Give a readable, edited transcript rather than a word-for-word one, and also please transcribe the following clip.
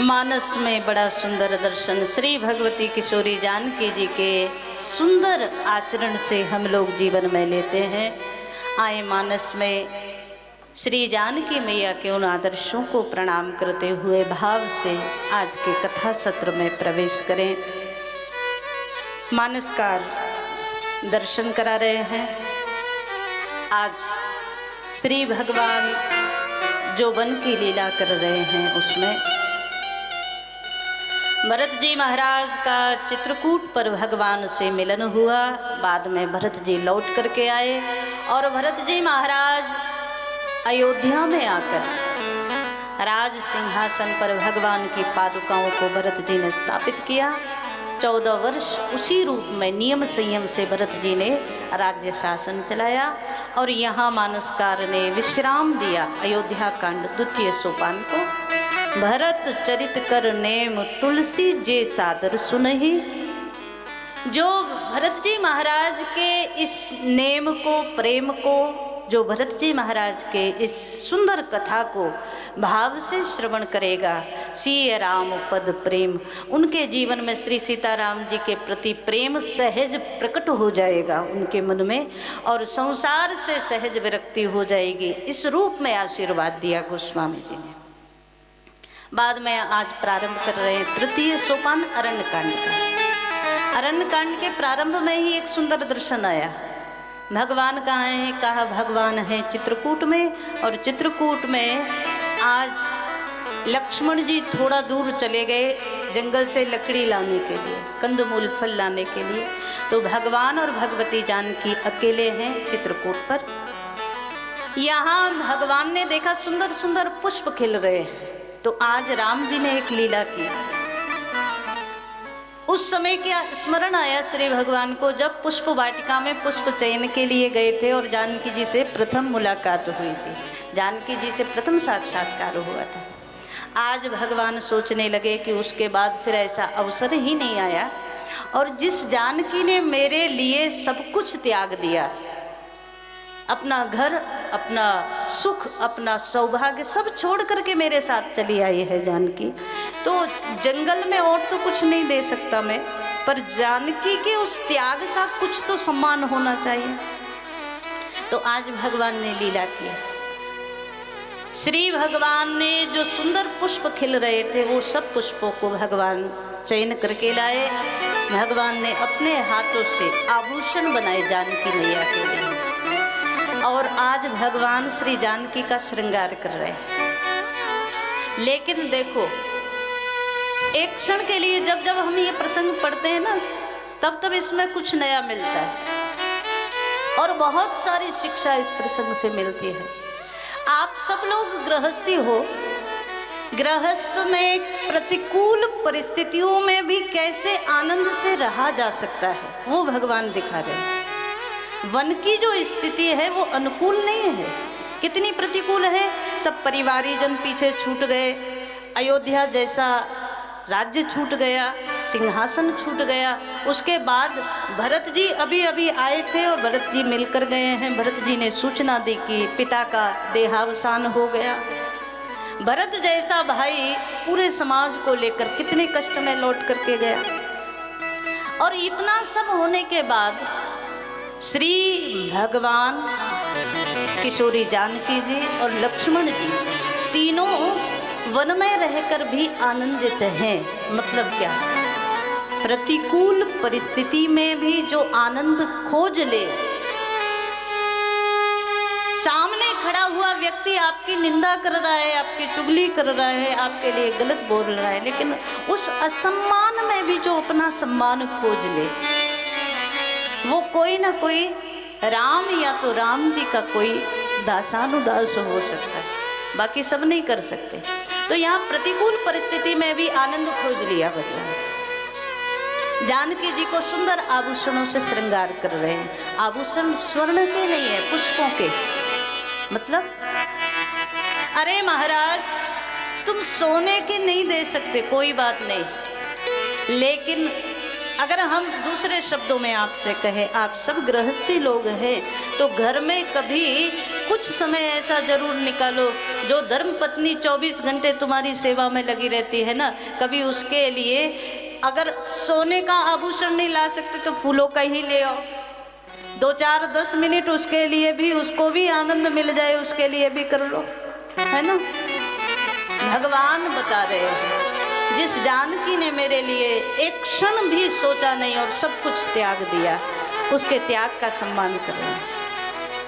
मानस में बड़ा सुंदर दर्शन श्री भगवती किशोरी जानकी जी के सुंदर आचरण से हम लोग जीवन में लेते हैं। आए मानस में श्री जानकी मैया के उन आदर्शों को प्रणाम करते हुए भाव से आज के कथा सत्र में प्रवेश करें। मानसकार दर्शन करा रहे हैं। आज श्री भगवान जो वन की लीला कर रहे हैं उसमें भरत जी महाराज का चित्रकूट पर भगवान से मिलन हुआ। बाद में भरत जी लौट करके आए और भरत जी महाराज अयोध्या में आकर राज सिंहासन पर भगवान की पादुकाओं को भरत जी ने स्थापित किया। 14 वर्ष उसी रूप में नियम संयम से भरत जी ने राज्य शासन चलाया और यहाँ मानसकार ने विश्राम दिया। अयोध्या कांड 2 सोपान को भरत चरित कर नेम तुलसी जे सादर सुनहि। जो भरत जी महाराज के इस नेम को, प्रेम को, जो भरत जी महाराज के इस सुंदर कथा को भाव से श्रवण करेगा, सिय राम पद प्रेम, उनके जीवन में श्री सीताराम जी के प्रति प्रेम सहज प्रकट हो जाएगा उनके मन में और संसार से सहज विरक्ति हो जाएगी। इस रूप में आशीर्वाद दिया गोस्वामी जी ने। बाद में आज प्रारंभ कर रहे हैं 3 सोपान अरण्य कांड का। अरण्य कांड के प्रारंभ में ही एक सुंदर दर्शन आया। भगवान कहाँ हैं? कहा भगवान है चित्रकूट में। और चित्रकूट में आज लक्ष्मण जी थोड़ा दूर चले गए जंगल से लकड़ी लाने के लिए, कंदमूल फल लाने के लिए। तो भगवान और भगवती जानकी अकेले हैं चित्रकूट पर। यहाँ भगवान ने देखा सुंदर सुंदर पुष्प खिल रहे हैं। तो आज राम जी ने एक लीला की। उस समय क्या स्मरण आया श्री भगवान को जब पुष्प वाटिका में पुष्प चयन के लिए गए थे और जानकी जी से प्रथम मुलाकात हुई थी, जानकी जी से प्रथम साक्षात्कार हुआ था। आज भगवान सोचने लगे कि उसके बाद फिर ऐसा अवसर ही नहीं आया और जिस जानकी ने मेरे लिए सब कुछ त्याग दिया, अपना घर, अपना सुख, अपना सौभाग्य सब छोड़ करके मेरे साथ चली आई है जानकी, तो जंगल में और तो कुछ नहीं दे सकता मैं, पर जानकी के उस त्याग का कुछ तो सम्मान होना चाहिए। तो आज भगवान ने लीला की। श्री भगवान ने जो सुंदर पुष्प खिल रहे थे वो सब पुष्पों को भगवान चयन करके लाए। भगवान ने अपने हाथों से आभूषण बनाए जानकी मैया के लिए और आज भगवान श्री जानकी का श्रृंगार कर रहे हैं। लेकिन देखो, एक क्षण के लिए जब जब हम ये प्रसंग पढ़ते हैं ना, तब तब इसमें कुछ नया मिलता है और बहुत सारी शिक्षा इस प्रसंग से मिलती है। आप सब लोग गृहस्थी हो, गृहस्थ में प्रतिकूल परिस्थितियों में भी कैसे आनंद से रहा जा सकता है वो भगवान दिखा रहे हैं। वन की जो स्थिति है वो अनुकूल नहीं है, कितनी प्रतिकूल है। सब परिवारीजन पीछे छूट गए, अयोध्या जैसा राज्य छूट गया, सिंहासन छूट गया। उसके बाद भरत जी अभी अभी आए थे और भरत जी मिलकर गए हैं। भरत जी ने सूचना दी कि पिता का देहावसान हो गया। भरत जैसा भाई पूरे समाज को लेकर कितने कष्ट में लौट करके गया। और इतना सब होने के बाद श्री भगवान, किशोरी जानकी जी और लक्ष्मण जी तीनों वन में रहकर भी आनंदित हैं। मतलब क्या? प्रतिकूल परिस्थिति में भी जो आनंद खोज ले। सामने खड़ा हुआ व्यक्ति आपकी निंदा कर रहा है, आपकी चुगली कर रहा है, आपके लिए गलत बोल रहा है, लेकिन उस असम्मान में भी जो अपना सम्मान खोज ले, वो कोई ना कोई राम या तो राम जी का कोई दासानुदास हो सकता है, बाकी सब नहीं कर सकते। तो यहाँ प्रतिकूल परिस्थिति में भी आनंद खोज लिया भगवान। जानकी जी को सुंदर आभूषणों से श्रृंगार कर रहे हैं। आभूषण स्वर्ण के नहीं है, पुष्पों के। मतलब अरे महाराज, तुम सोने के नहीं दे सकते, कोई बात नहीं, लेकिन अगर हम दूसरे शब्दों में आपसे कहें, आप सब गृहस्थी लोग हैं, तो घर में कभी कुछ समय ऐसा जरूर निकालो। जो धर्म पत्नी 24 घंटे तुम्हारी सेवा में लगी रहती है ना, कभी उसके लिए अगर सोने का आभूषण नहीं ला सकते तो फूलों का ही ले आओ। 2-4-10 मिनट उसके लिए भी, उसको भी आनंद मिल जाए, उसके लिए भी कर लो, है ना। भगवान बता रहे हैं, जिस जानकी ने मेरे लिए एक क्षण भी सोचा नहीं और सब कुछ त्याग दिया, उसके त्याग का सम्मान करो।